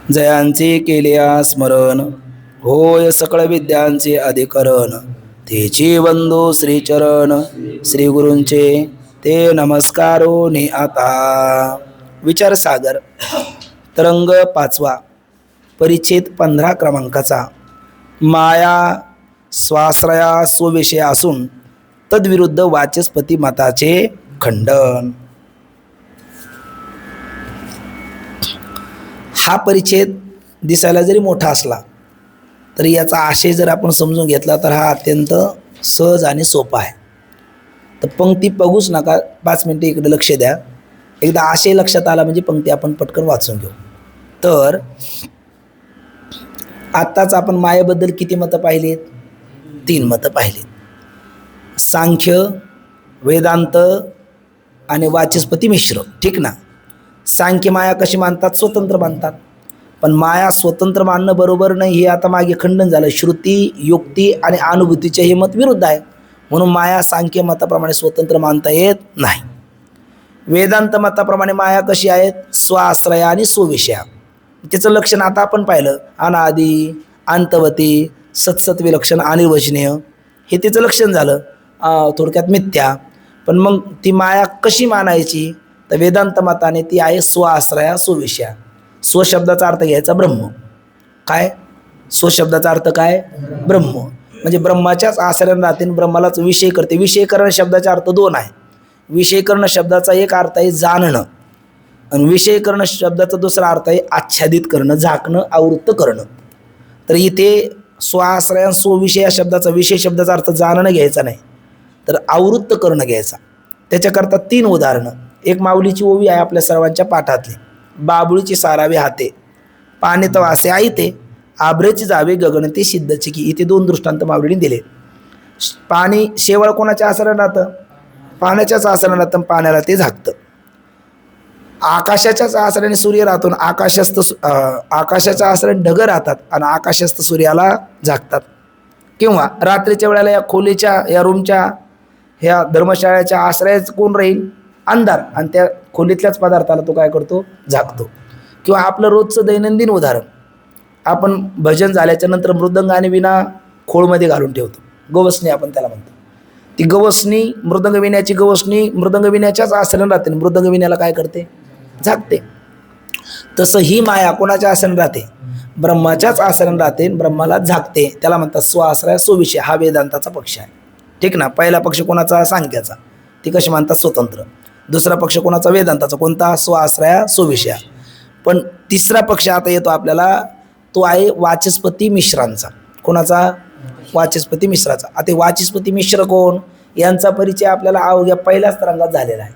जयांचे केलिया स्मरण, होय सकळ विद्यांचे अधिकरण. तेची बंधू श्रीचरण, श्री गुरूंचे ते नमस्कारो नि आता. विचारसागर तरंग 5वा, परिच्छेद 15 क्रमांकाचा. माया स्वाश्रया स्वविषय असून तद्विरुद्ध वाचस्पती मताचे खंडन. हा परिच्छेद दिसायला जरी मोठा असला तरी याचा आशय जर आपण समजून घेतला तर हा अत्यंत सहज आणि सोपा आहे. तर पंक्ती बघूच नका, 5 मिनिटे इकडे लक्ष द्या. एकदा आशय लक्षात आला म्हणजे पंक्ती आपण पटकन वाचून घेऊ. तर आत्ताच आपण मायेबद्दल किती मतं पाहिलीत? 3 मतं पाहिलीत. सांख्य, वेदांत आणि वाचस्पती मिश्र. ठीक ना. सांख्य माया कशी मानतात? स्वतंत्र मानतात. पण माया स्वतंत्र मानणं बरोबर नाही हे आता मागे खंडन झालं. श्रुती, युक्ती आणि अनुभूतीचे हे मत विरुद्ध आहे. म्हणून माया सांख्य मताप्रमाणे स्वतंत्र मानता येत नाही. वेदांत मताप्रमाणे माया कशी आहेत? स्वाश्रया आणि स्वविषया. त्याचं लक्षण आता आपण पाहिलं. अनादी, अंतवती, सत्सत विलक्षण, अनिर्वचनीय हे त्याचं लक्षण झालं. थोडक्यात मिथ्या. पण मग ती माया कशी मानायची? तर वेदांत मताने ती आहे स्वाश्रया स्वविषया. स्वशब्दाचा अर्थ घ्यायचा ब्रह्म. काय? स्वशब्दाचा अर्थ काय? ब्रह्म. म्हणजे ब्रह्माच्याच आश्रयाने राहते, ब्रह्मालाच विषय करते. विषयकरण शब्दाचा अर्थ 2 आहे. विषयकरण शब्दाचा एक अर्थ आहे जाणणं, आणि विषयकरण शब्दाचा दुसरा अर्थ आहे आच्छादित करणं, झाकणं, आवृत्त करणं. तर इथे स्वाश्रया स्वविषय या शब्दाचा, विषय शब्दाचा अर्थ जाणणं घ्यायचा नाही, तर आवृत्त करणं घ्यायचा. त्याच्याकरता 3 उदाहरणं. एक माऊलीची ओवी आहे आपल्या सर्वांच्या पाठातली. बाबुळीची सारावे हाते, पाण्यात वासे आईते, आभ्रेची जावे गगनते सिद्धची की. इथे 2 दृष्टांत माऊलीने दिले. पाणी शेवळ कोणाच्या आसराने राहतं? पाण्याच्याच आसराने राहतं, पाण्याला ते झाकतं. आकाशाच्याच आसराने सूर्य राहतो, आकाशाच्या आसराने ढग राहतात आणि आकाशस्थ सूर्याला झाकतात. किंवा रात्रीच्या वेळेला या खोलीच्या, या रूमच्या, ह्या धर्मशाळेच्या आश्रयाच कोण राहील? अंधार, आणि त्या खोलीतल्याच पदार्थाला तो काय करतो? झाकतो. किंवा आपलं रोजचं दैनंदिन उदाहरण, आपण भजन झाल्याच्या नंतर मृदंग आणि विणा खोळमध्ये घालून ठेवतो. गवसणी आपण त्याला म्हणतो. ती गवसणी, मृदंग विण्याची गवसणी मृदंग विण्याच्याच आश्रयाने राहते, मृदंग विण्याला काय करते? झाकते. तसं ही माया कोणाच्या आश्रयाने राहते? ब्रह्माच्याच आश्रयाने राहते, ब्रह्माला झाकते. त्याला म्हणतात स्वाश्रया स्वविषय. हा वेदांताचा पक्ष आहे. ठीक ना. पहिला पक्ष कोणाचा? सांख्याचा. ती कशी मानतात? स्वतंत्र. दुसरा पक्ष कोणाचा? वेदांताचा. कोणता? स्वाश्रया स्वविषया. पण तिसरा पक्ष आता येतो आपल्याला, तो आहे वाचस्पती मिश्रांचा. कोणाचा? वाचस्पती मिश्राचा. आता वाचस्पती मिश्र कोण? यांचा परिचय आपल्याला अवघ्या पहिल्याच तरंगात झालेला आहे.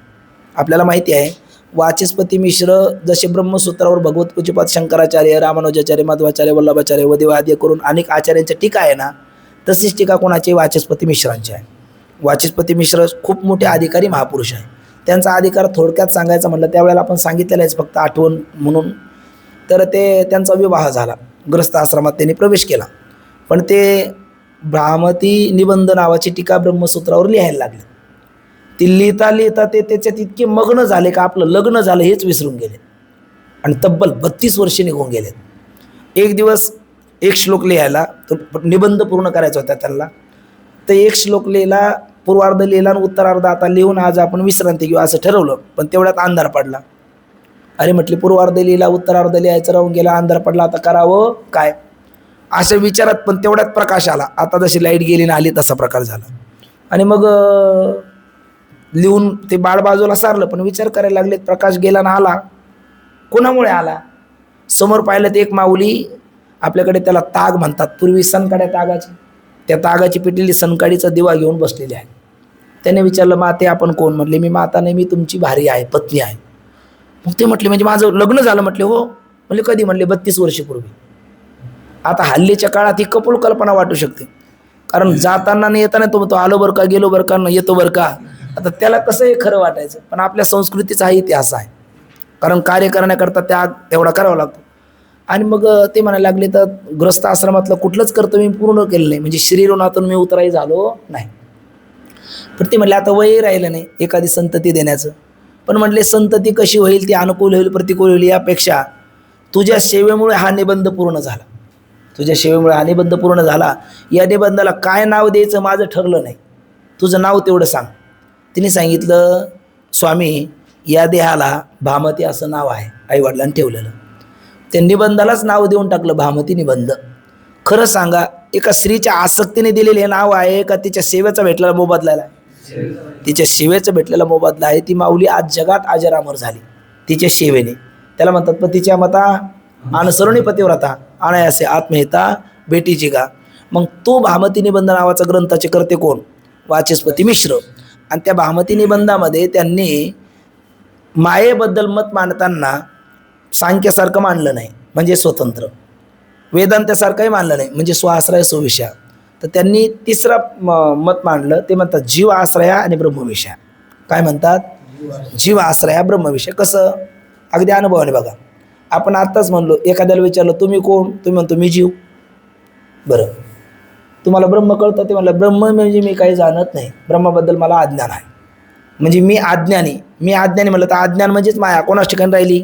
आपल्याला माहिती आहे वाचस्पती मिश्र जसे ब्रह्मसूत्रावर भगवत पूज्यपाद शंकराचार्य, रामानुजाचार्य, माधवाचार्य, वल्लभाचार्य, वदिवाद्य करून अनेक आचार्यांच्या टीका आहे ना, तशीच टीका कोणाची? वाचस्पती मिश्रांची आहे. वाचस्पती मिश्र खूप मोठे अधिकारी महापुरुष आहे. त्यांचा अधिकार थोडक्यात सांगायचं म्हटलं त्यावेळेला आपण सांगितलेलं आहे फक्त आठवण म्हणून. तर त्यांचा विवाह झाला, ग्रस्त आश्रमात त्यांनी प्रवेश केला. पण ते भ्रामती निबंध नावाची टीका ब्रह्मसूत्रावर लिहायला लागले. ती लिहिता लिहिता ते त्याच्यात इतके मग्न झाले का आपलं लग्न झालं हेच विसरून गेले, आणि तब्बल 32 वर्षे निघून गेलेत. एक दिवस एक श्लोक लिहायला, तर निबंध पूर्ण करायचा होता त्यांना, तर एक श्लोक लिहिला, पूर्वार्ध लिहिला आणि उत्तरार्ध आता लिहून आज आपण विश्रांती घेऊ असं ठरवलं. पण तेवढ्यात अंधार पडला. अरे म्हटले पूर्वार्ध लिहिला, उत्तरार्ध लिहायचं राहून गेला, अंधार पडला, आता करावं काय अशा विचारात. पण तेवढ्यात प्रकाश आला. आता जशी लाईट गेली ना आली तसा प्रकार झाला. आणि मग लिहून ते बाळ बाजूला सारलं, पण विचार करायला लागले. प्रकाश गेला ना आला, कोणामुळे आला? समोर पाहिलं ते एक माऊली, आपल्याकडे त्याला ताग म्हणतात, पूर्वी सनकाड्या तागाची, त्या तागाची पेटलेली सनकाडीचा दिवा घेऊन बसलेली आहे. त्याने विचारलं, माते आपण कोण? म्हटले मी माता नाही, मी तुमची भारी आहे, पत्नी आहे. मग ते म्हटले म्हणजे माझं लग्न झालं? म्हटले हो. म्हणले कधी? म्हणले 32 वर्षापूर्वी. आता हल्लीच्या काळात ही कपोल कल्पना वाटू शकते, कारण जाताना नाही येताना तो आलो बरं का, गेलो बरं का, येतो बरं का. आता त्याला कसं हे खरं वाटायचं? पण आपल्या संस्कृतीचा हा इतिहास आहे, कारण कार्य करण्याकरता त्याग तेवढा करावा लागतो. आणि मग ते म्हणायला लागले, तर ग्रस्त आश्रमातलं कुठलंच कर्तव्य मी पूर्ण केलं नाही, म्हणजे शरीरोनातून मी उतराई झालो नाही. पण ते म्हणले आता वय राहिलं नाही एखादी संतती देण्याचं. पण म्हटले संतती कशी होईल? ती अनुकूल होईल प्रतिकूल होईल यापेक्षा तुझ्या सेवेमुळे हा निबंध पूर्ण झाला. तुझ्या सेवेमुळे हा निबंध पूर्ण झाला. या निबंधाला काय नाव द्यायचं माझं ठरलं नाही, तुझं नाव तेवढं सांग. तिने सांगितलं, स्वामी या देहाला भामती असं नाव आहे, आईवडिलांनी ठेवलेलं. त्या निबंधालाच नाव देऊन टाकलं भामती निबंध. खरं सांगा, एका स्त्रीच्या आसक्तीने दिलेले हे नाव आहे का तिच्या सेवेचा भेटलेला मोबदला आहे? तिच्या सेवेचा भेटलेला मोबदला आहे. ती माऊली आज जगात अजरामर झाली तिच्या सेवेने. त्याला म्हणतात पतीच्या मता अनुसरणी पतिव्रता अनायासे आत्महिता भेटीची गा. मग तो भामती निबंध नावाचा ग्रंथाचे करते कोण? वाचस्पती मिश्र. आणि त्या भामती निबंधामध्ये त्यांनी मायेबद्दल मत मांडताना सांख्यासारखं मांडलं नाही, म्हणजे स्वतंत्र. वेदांतासारखंही मानलं नाही, म्हणजे स्वाश्रय स्वविषया. तर त्यांनी तिसरा मत मांडलं, ते म्हणतात जीव आश्रया आणि ब्रह्मविषया. काय म्हणतात? जीव आश्रया ब्रह्मविषय. कसं? अगदी अनुभवाने बघा. आपण आत्ताच म्हणलो, एखाद्याला विचारलं तुम्ही कोण? तुम्ही म्हणतो मी जीव. बरं, तुम्हाला ब्रह्म कळतं? ते म्हणलं ब्रह्म म्हणजे मी काही जाणत नाही, ब्रह्माबद्दल मला अज्ञान आहे, म्हणजे मी अज्ञानी. मी अज्ञानी म्हणलं तर अज्ञान म्हणजेच माया कोणाच ठिकाणी राहिली?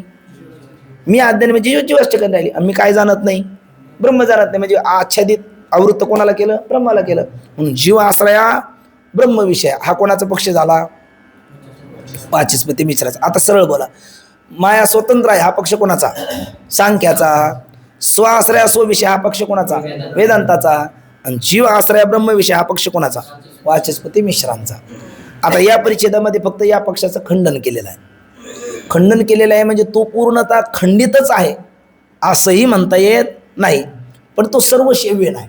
मी अज्ञानी म्हणजे जीवाच ठिकाणी राहिली. मी काय जाणत नाही? ब्रह्म जाणत नाही, म्हणजे आच्छादित आवृत्त कोणाला केलं? ब्रह्माला केलं. म्हणून जीव आश्रया ब्रह्मविषय हा कोणाचा पक्ष झाला? वाचस्पती मिश्राचा. आता सरळ बोला, माया स्वतंत्र आहे हा पक्ष कोणाचा? सांख्याचा. स्वाश्रया स्वविषय हा पक्ष कोणाचा? वेदांताचा. आणि जीव आश्रया ब्रह्मविषय हा पक्ष कोणाचा? वाचस्पती मिश्रांचा. आता या परिच्छेदामध्ये फक्त या पक्षाचं खंडन केलेलं आहे. खंडन केलेलं आहे म्हणजे तो पूर्णतः खंडितच आहे असंही म्हणता येत नाही, पण तो सर्व सेव्य नाही.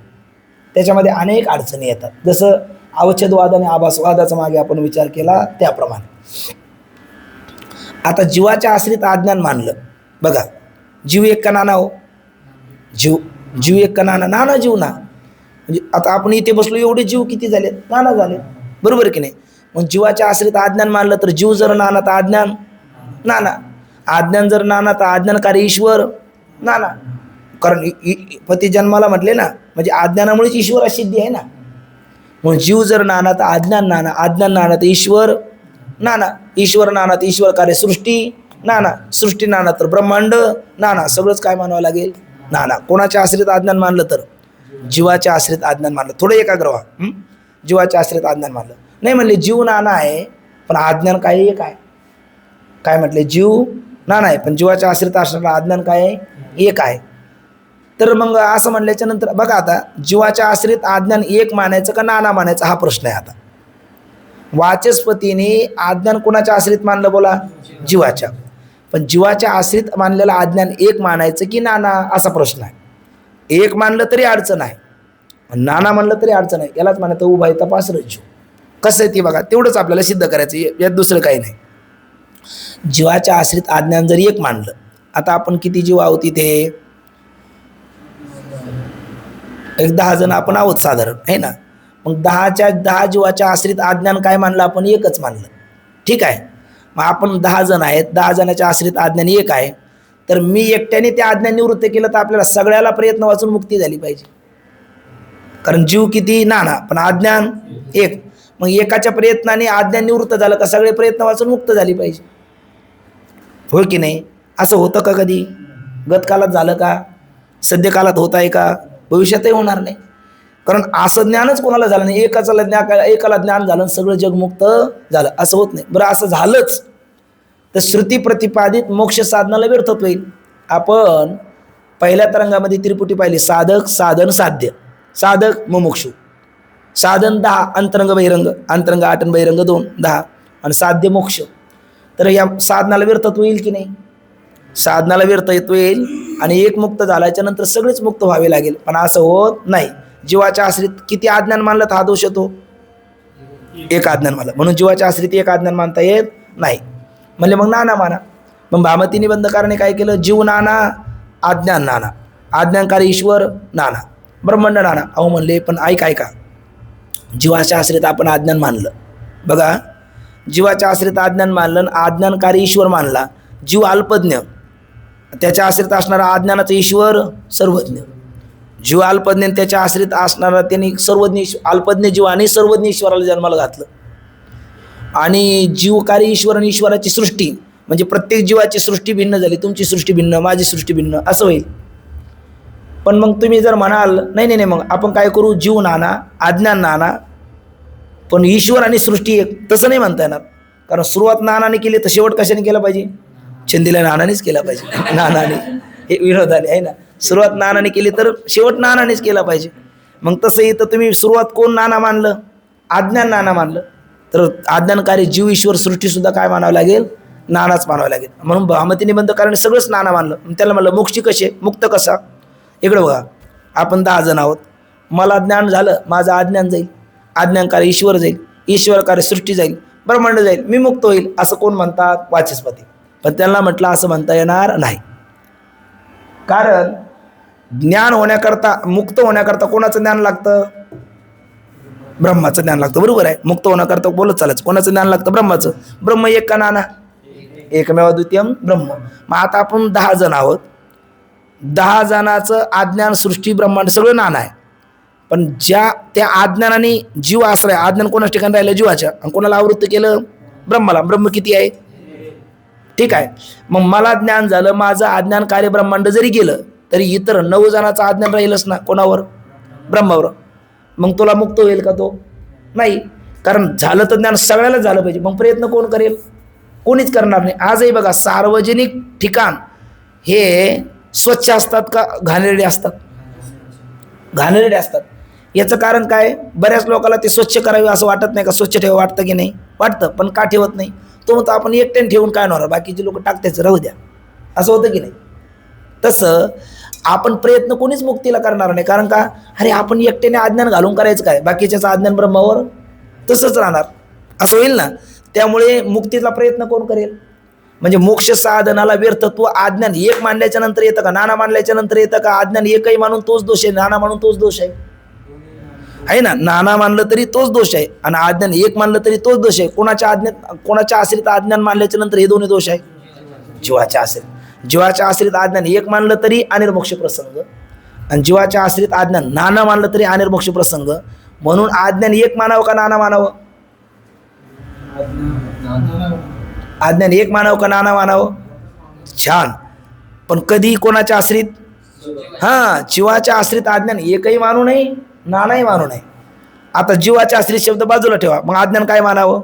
त्याच्यामध्ये अनेक अडचणी येतात. जसं अवच्छेदवाद आणि आभासवादाचा मागे आपण विचार केला त्याप्रमाणे. आता जीवाच्या आश्रित अज्ञान मानलं. बघा, जीव एक का नाना हो? जीव एक का नाना? नाना जीव ना. म्हणजे आता आपण इथे बसलो, एवढे जीव किती झाले? नाना झाले, बरोबर की नाही? मग जीवाच्या आश्रित अज्ञान मानलं तर जीव जर नाना तर अज्ञान नाना. अज्ञान जर नाना तर अज्ञानकारी ईश्वर नाना. कारण पती जन्माला म्हटले ना, म्हणजे अज्ञानामुळेच ईश्वर सिद्धी आहे ना. म्हणून जीव जर नाना तर अज्ञान नाना, अज्ञान नाना तर ईश्वर नाना, ईश्वर नाना तर ईश्वर कार्य सृष्टी नाना, सृष्टी नाना तर ब्रह्मांड नाना. सगळंच काय मानावं लागेल? नाना. कोणाच्या आश्रित अज्ञान मानलं तर? जीवाच्या आश्रित अज्ञान मानलं. थोडं एकाग्र व्हा. जीवाच्या आश्रित अज्ञान मानलं नाही. म्हणले जीव नाना आहे पण अज्ञान काय एक आहे. काय म्हटले? जीव नाना आहे पण जीवाच्या आश्रित असणारा अज्ञान काय आहे? एक आहे. तर मग असं म्हणल्याच्या नंतर बघा, आता जीवाच्या आश्रित अज्ञान एक मानायचं का नाना मानायचं हा प्रश्न आहे. आता वाचस्पतीने अज्ञान कोणाच्या आश्रित मानलं बोला? जीवाच्या. पण जीवाच्या आश्रित मानलेलं अज्ञान एक मानायचं की नाना असा प्रश्न आहे. एक मानलं तरी अडचण आहे, नाना म्हणलं तरी अडचण आहे. यालाच म्हणायचं उभा आहे तपास रज्जू. कसं आहे ती बघा, तेवढंच आपल्याला सिद्ध करायचं, यात दुसरं काही नाही. जीवाच्या आश्रित अज्ञान जर एक मानलं, आता आपण किती जीव आहोत इथे? एक 10 जण आपण आहोत साधारण, आहे ना. मग 10 जीवाच्या आश्रित अज्ञान काय मानलं आपण? एकच मानलं. ठीक आहे. मग आपण 10 जण आहेत, 10 जणाच्या आश्रित अज्ञान एक आहे. तर मी एकट्याने ते अज्ञान निवृत्त केलं तर आपल्याला सगळ्याला प्रयत्न वाचून मुक्ती झाली पाहिजे. कारण जीव किती? नाना, पण अज्ञान एक. मग एकाच्या प्रयत्नाने अज्ञान निवृत्त झालं का सगळे प्रयत्न वाचून मुक्त झाली पाहिजे, होय की नाही? असं होतं का कधी? गतकालात झालं का? सद्यकालात होत आहे का? भविष्यातही होणार नाही. कारण असं ज्ञानच कोणाला झालं नाही. एकाला ज्ञान झालं सगळं जग मुक्त झालं असं होत नाही. बरं, असं झालंच तर श्रुती प्रतिपादित मोक्ष साधनाला व्यर्थत्व होईल. आपण पहिल्या तरंगामध्ये त्रिपुटी पाहिली, साधक साधन साध्य. साधक मुमुक्षु, साधन 10, अंतरंग बहिरंग, अंतरंग 8 आणि बहिरंग 2, 10 आणि साध्य मोक्ष. तर या साधनाला व्यर्थत्व होईल की नाही? साधनाला व्यर्थत्व येईल आणि एक मुक्त झाल्याच्या नंतर सगळेच मुक्त व्हावे लागेल. पण असं होत नाही. जीवाच्या आश्रित किती अज्ञान मानलं तर हा दोष येतो? एक अज्ञान मानलं, म्हणून जीवाच्या आश्रित एक अज्ञान मानता येत नाही. म्हणले मग नाना माना. मग भामती निबंधकाराने काय केलं? जीव नाना, अज्ञान नाना, अज्ञानकारी ईश्वर नाना, ब्रह्मांड नाना. अहो म्हणले पण ऐका, जीवाच्या आश्रित आपण अज्ञान मानलं. बघा, जीवाच्या आश्रित अज्ञान मानलं, अज्ञानकारी ईश्वर मानला. जीव अल्पज्ञ, त्याच्या आश्रित असणारा अज्ञानाचा ईश्वर सर्वज्ञ. जीव अल्पज्ञ, त्याच्या आश्रित असणारा त्यांनी सर्वज्ञ, अल्पज्ञ जीव आणि सर्वज्ञ ईश्वराला जन्माला घातलं. आणि जीवकारी ईश्वर आणि ईश्वराची सृष्टी म्हणजे प्रत्येक जीवाची सृष्टी भिन्न झाली, तुमची सृष्टी भिन्न, माझी सृष्टी भिन्न, असं होईल. पण मग तुम्ही जर म्हणाल नाही नाही नाही, मग आपण काय करू, जीव नाना अज्ञान नाना पण ईश्वर आणि सृष्टी एक, तसं नाही म्हणता येणार. कारण सुरुवात नानाने केली तर शेवट कशाने केला पाहिजे, छंदीला नानानेच केला पाहिजे. नानाने हे विनोदाने आहे ना, सुरुवात नानाने केली तर शेवट नानानेच केला पाहिजे. मग तसं इथं तुम्ही सुरुवात कोण नाना मानलं, अज्ञान नाना मानलं, तर अज्ञानकारी जीव ईश्वर सृष्टीसुद्धा काय मानावं लागेल, नानाच मानावं लागेल. म्हणून भामती निबंध कारण सगळंच नाना मानलं. त्याला म्हणलं मोक्षी कसे, मुक्त कसा. इकडं बघा, आपण 10 जण आहोत, मला ज्ञान झालं, माझं अज्ञान जाईल, अज्ञानकारी ईश्वर जाईल, ईश्वरकारी सृष्टी जाईल, ब्रह्मांड जाईल, मी मुक्त होईल, असं कोण म्हणतात, वाचस्पती. पण त्यांना म्हटलं असं म्हणता येणार नाही. कारण ज्ञान होण्याकरता, मुक्त होण्याकरता कोणाचं ज्ञान लागतं, ब्रह्माचं ज्ञान लागतं. बरोबर आहे, मुक्त होण्याकरता बोलत चालायचं, कोणाचं ज्ञान लागतं, ब्रह्माचं. ब्रह्म एक का नाना, एकमेव द्वितीयम ब्रह्म. मग आता आपण 10 जण आहोत, 10 जणाचं अज्ञान सृष्टी ब्रह्मांड सगळं नाना आहे. पण ज्या त्या अज्ञानाने जीव आश्रय, अज्ञान कोणाच ठिकाणी राहिलं, जीवाच्या, आणि कोणाला आवृत्त केलं, ब्रह्माला. ब्रह्म किती आहे, ठीक आहे. मग मला ज्ञान झालं, माझं अज्ञान कार्य ब्रह्मांड जरी गेलं तरी इतर 9 जणांचं अज्ञान राहीलच ना, कोणावर, ब्रह्मावर. मग तुला मुक्त होईल का तो, नाही. कारण झालं तर ज्ञान सगळ्यालाच झालं पाहिजे. मग प्रयत्न कोण करेल, कोणीच करणार नाही. आजही बघा, सार्वजनिक ठिकाण हे स्वच्छ असतात का घाणेरडे असतात, घाणेरडे असतात. याचं कारण काय, बऱ्याच लोकांना ते स्वच्छ करावे असं वाटत नाही का, स्वच्छ ठेवा वाटतं की नाही, वाटतं. पण का ठेवत नाही, तो म्हणतो आपण एकट्याने ठेवून काय होणार, बाकीचे लोक टाकतेच, राहू द्या, असं होतं की नाही. तसं आपण प्रयत्न कोणीच मुक्तीला करणार नाही. कारण का, अरे आपण एकट्याने अज्ञान घालून करायचं काय, बाकीच्याचं अज्ञान ब्रह्मावर तसंच राहणार, असं होईल ना. त्यामुळे मुक्तीचा प्रयत्न कोण करेल. म्हणजे मोक्ष साधनाला व्यर्थत्व अज्ञान एक मानल्याच्या नंतर येतं का, नाना मानल्याच्या नंतर येतं का. अज्ञान एकही मानून तोच दोष आहे, नाना मानून तोच दोष आहे ना. नाना मानलं तरी तोच दोष आहे आणि अज्ञान एक मानलं तरी तोच दोष आहे. कोणाच्या आश्रित अज्ञान मानल्याच्या नंतर हे दोन्ही दोष आहे, जीवाच्या आश्रित. जीवाच्या आश्रित अज्ञान एक मानलं तरी अनिर्मोक्ष प्रसंग, आणि जीवाच्या आश्रित अज्ञान नाना मानलं तरी अनिर्मोक्ष प्रसंग. म्हणून अज्ञान एक मानावं का नाना मानावं, अज्ञान एक मानावं का नाना मानावं, छान. पण कधी कोणाच्या आश्रित, हां, जीवाच्या आश्रित अज्ञान एकही मानू नये, नानाही मानू नये. आता जीवाच्या आश्रित शब्द बाजूला ठेवा, मग अज्ञान काय मानावं,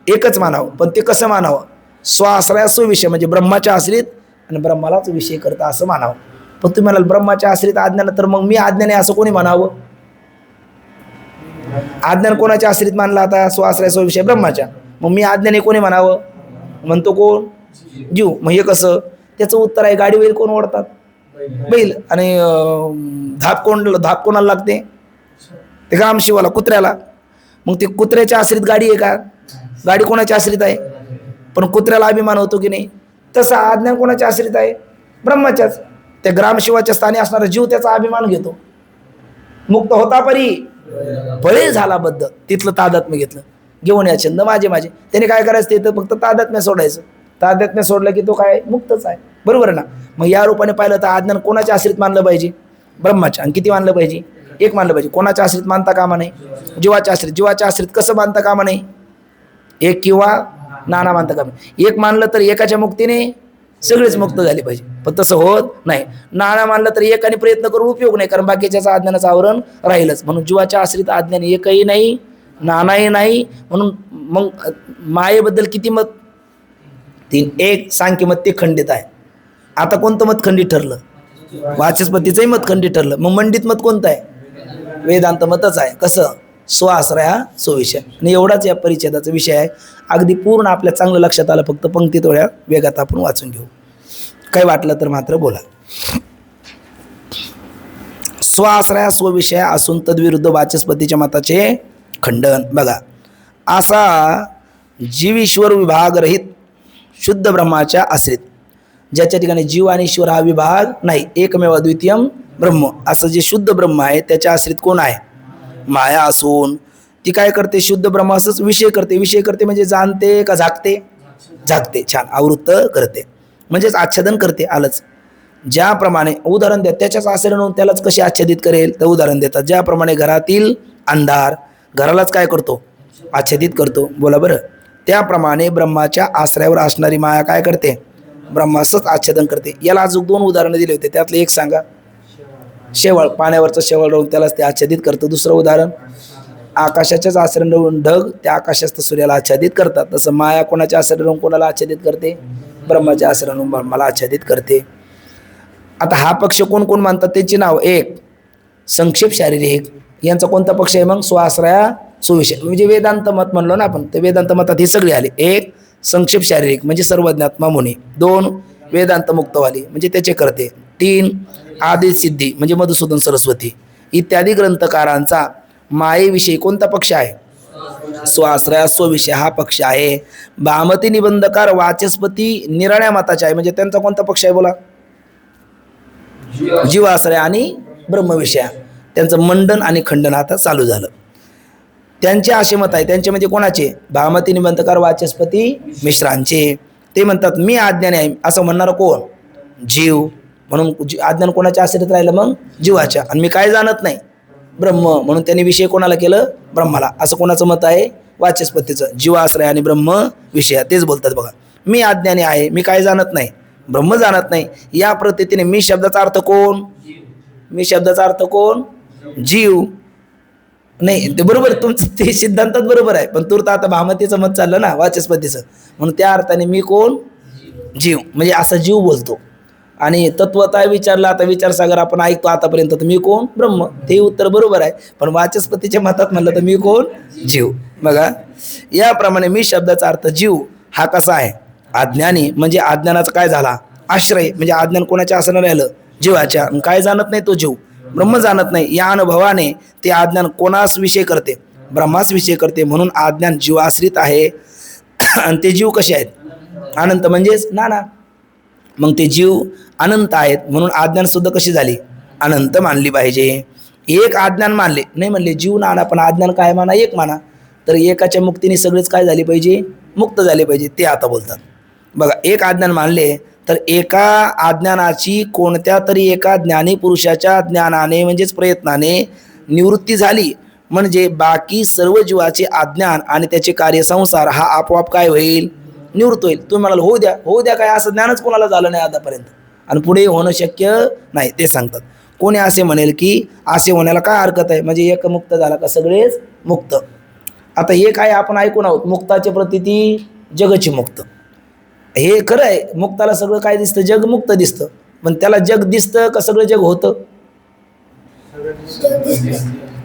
एकच मानावं. पण ते कसं मानावं, स्वाश्रया स्वविषय, म्हणजे ब्रह्माच्या आश्रित आणि ब्रह्मालाच विषय करता असं मानावं. पण तुम्ही म्हणाल ब्रह्माच्या आश्रित अज्ञान, तर मग मी अज्ञान आहे असं कोणी म्हणावं. अज्ञान कोणाच्या आश्रित मानला, आता स्वाश्रया स्वविषय ब्रह्माच्या, मग मी अज्ञान कोणी म्हणावं, म्हणतो कोण, जीव. मग हे कसं, त्याचं उत्तर आहे, गाडी बैल कोण ओढतात, बैल. आणि धाप कोणाला लागते, ते ग्रामशिवाला, कुत्र्याला. मग ते कुत्र्याच्या आश्रित गाडी आहे का, गाडी कोणाच्या आश्रित आहे, पण कुत्र्याला अभिमान होतो की नाही. तसा अज्ञान कोणाच्या आश्रित आहे, ब्रह्माच्याच. त्या ग्रामशिवाच्या स्थानी असणारा जीव त्याचा अभिमान घेतो. मुक्त होता परी बळे झाला बद्ध, तिथलं तादात्म्य घेतलं, घेऊन या छंद माझे माझे. त्याने काय करायचं, ते तर फक्त तादात्म्य सोडायचं. तादात्म्य सोडलं की तो काय, मुक्तच आहे. बरोबर आहे ना. मग या रूपाने पाहिलं तर अज्ञान कोणाच्या आश्रित मानलं पाहिजे, ब्रह्माच्या. आणि किती मानलं पाहिजे, एक मानलं पाहिजे. कोणाच्या आश्रित मानता कामा नाही, जीवाच्या आश्रित. जीवाच्या आश्रित कसं मानता कामा नाही, एक किंवा नाना मानता कामा नाही. एक मानलं तर एकाच्या मुक्तीने सगळेच मुक्त झाले पाहिजे, पण तसं होत नाही. नाना मानलं तर एकाने प्रयत्न करून उपयोग नाही, कारण बाकीच्याचं अज्ञानाचं आवरण राहीलच. म्हणून जीवाच्या आश्रित अज्ञान एकही नाही, नानाही नाही. म्हणून मग मायेबद्दल किती मत, 3. एक सांख्यमत ते खंडित आहे. आता कोणतं मत खंडित ठरलं, वाचस्पतीचंही मत खंडित ठरलं. मग मंडित मत कोणतं आहे, वेदांत मतच आहे. कसं, स्वाश्रया स्वविषय. आणि एवढाच या परिच्छेदाचा विषय आहे. अगदी पूर्ण आपल्या चांगलं लक्षात आलं, फक्त पंक्ती थोड्या वेगात आपण वाचून घेऊ, काही वाटलं तर मात्र बोला. स्वाश्रया स्वविषय असून तद्विरुद्ध वाचस्पतीच्या मताचे खंडन. बघा, असा जीव ईश्वर विभाग रहित शुद्ध ब्रह्माच्या आश्रित, ज्याच्या ठिकाणी जीव आणि ईश्वर हा विभाग नाही, एकमेव द्वितीयम ब्रह्म, असं जे शुद्ध ब्रह्म आहे त्याच्या आश्रित कोण आहे, माया असून ती काय करते, शुद्ध ब्रह्म असंच विषय करते. विषय करते म्हणजे जाणते का झाकते, झाकते. छान, आवृत्त करते म्हणजेच आच्छादन करते. आलंच. ज्याप्रमाणे उदाहरण द्या, त्याच्याच आश्रय म्हणून त्यालाच कशी आच्छादित करेल तर उदाहरण देतात. ज्याप्रमाणे घरातील अंधार घरालाच काय करतो, आच्छादित करतो. बोला बरं, त्याप्रमाणे ब्रह्माच्या आश्रयावर असणारी माया काय करते, ब्रह्मासच आच्छादन करते. याला अजून 2 उदाहरणं दिली होते, त्यातलं एक सांगा. शेवाळ, पाण्यावरचं शेवाळ राहून त्यालाच ते आच्छादित करतं. दुसरं उदाहरण, आकाशाच्याच आश्रय राहून ढग त्या आकाशात सूर्याला आच्छादित करतात. तसं माया कोणाच्या आश्रय राहून कोणाला आच्छादित करते, ब्रह्माच्या आश्रय राहून ब्रह्माला आच्छादित करते. आता हा पक्ष कोण कोण मानतात त्यांची नाव. एक संक्षेप शारीरिक, यांचा कोणता पक्ष आहे मग, स्वाश्रया सुविषय, म्हणजे वेदांत मत म्हणलो ना आपण, ते वेदांत मतात ही सगळी आली. एक संक्षेप शारीरिक म्हणजे सर्वज्ञात्मा मुनी. 2 वेदांत मुक्तवाली म्हणजे त्याचे करते. 3 आदित सिद्धी म्हणजे मधुसूदन सरस्वती इत्यादी ग्रंथकारांचा मायेविषयी कोणता पक्ष आहे, स्वाश्रया स्वविषय हा पक्ष आहे. भामती निबंधकार वाचस्पती निराळ्या मताचे आहे, म्हणजे त्यांचा कोणता पक्ष आहे बोला, जीवाश्रय आणि ब्रह्मविषय. त्यांचं मंडन आणि खंडन आता चालू झालं. त्यांचे असे मत आहे, त्यांचे म्हणजे कोणाचे, भामती निबंधकार वाचस्पती मिश्रांचे. ते म्हणतात मी अज्ञानी आहे, असं म्हणणारं कोण, जीव. म्हणून अज्ञान कोणाच्या आश्रयात राहिलं मग, जीवाच्या. आणि मी काय जाणत नाही, ब्रह्म, म्हणून त्यांनी विषय कोणाला केलं, ब्रह्माला. असं कोणाचं मत आहे, वाचस्पतीचं. जीवाश्रय आणि ब्रह्म विषय तेच बोलतात बघा. मी अज्ञानी आहे, मी काय जाणत नाही, ब्रह्म जाणत नाही. या पद्धतीने मी शब्दाचा अर्थ कोण, मी शब्दाचा अर्थ कोण, जीव. नाही ते बरोबर, तुमचं ते सिद्धांतात बरोबर आहे, पण तूर्त आता भामतीचं मत चाललं ना वाचस्पतीचं, म्हणून त्या अर्थाने मी कोण, जीव, म्हणजे असा जीव बोलतो. आणि तत्वता विचारला, आता विचारसागर आपण ऐकतो आतापर्यंत, तर मी कोण, ब्रह्म, ते उत्तर बरोबर आहे. पण वाचस्पतीच्या मतात म्हणलं तर मी कोण, जीव. बघा याप्रमाणे मी शब्दाचा अर्थ जीव हा कसा आहे, अज्ञानी, म्हणजे अज्ञानाचा काय झाला, आश्रय, म्हणजे अज्ञान कोणाच्या आश्रयाने राहिलं, जीवाच्या. काय जाणत नाही तो जीव, ब्रह्म जाणत नाही. या अनुभवाने ते अज्ञान कोणास विषय करते, ब्रह्मास विषय करते. म्हणून अज्ञान जीवाश्रित आहे. आणि ते जीव कसे आहेत, अनंत, म्हणजेच नाना. मग ते जीव अनंत आहेत, म्हणून अज्ञान सुद्धा कशी झाली, अनंत मानली पाहिजे. एक अज्ञान मानले नाही, म्हणले जीव नाना, पण अज्ञान काय माना, एक माना. तर एकाच्या मुक्तीने सगळेच काय झाले पाहिजे, मुक्त झाले पाहिजे. ते आता बोलतात बघा. एक अज्ञान मानले तर एका अज्ञानाची कोणत्या तरी एका ज्ञानी पुरुषाच्या ज्ञानाने म्हणजेच प्रयत्नाने निवृत्ती झाली, म्हणजे बाकी सर्व जीवाचे अज्ञान आणि त्याचे कार्यसंसार हा आपोआप काय होईल, निवृत्त होईल. तुम्ही म्हणाल होऊ द्या, होऊ द्या, काय असं ज्ञानच कोणाला झालं नाही आतापर्यंत आणि पुढे होणं शक्य नाही. ते सांगतात. कोणी असे म्हणेल की असे होण्याला काय हरकत आहे, म्हणजे एक मुक्त झाला का सगळेच मुक्त. आता हे काय आपण ऐकून आहोत, मुक्ताचे प्रतीती जगची मुक्त. हे खरं आहे, मुक्ताला सगळं काय दिसतं, जग मुक्त दिसतं. पण त्याला जग दिसतं का सगळं जग होतं,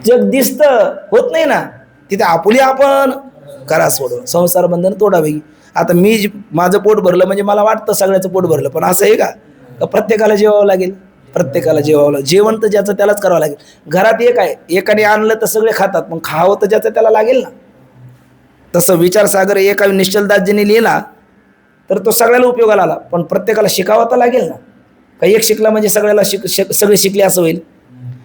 जग दिसतं, होत नाही ना. तिथे आपुली आपण करा सोडून संसार बंधन तोडावे. आता मी माझं पोट भरलं म्हणजे मला वाटतं सगळ्याचं पोट भरलं, पण असं आहे का प्रत्येकाला जेवावं लागेल, प्रत्येकाला जेवावं, जेवण तर ज्याचं त्यालाच करावं लागेल. घरात एक आहे, एकाने आणलं तर सगळे खातात, पण खावं तर ज्याचं त्याला लागेल ना. तसं विचारसागर एका निश्चलदासजींनी लिहिला तर तो सगळ्याला उपयोगाला आला, पण प्रत्येकाला शिकावं तर लागेल ना. काही एक शिकला म्हणजे सगळ्याला सगळे शिकले असं होईल,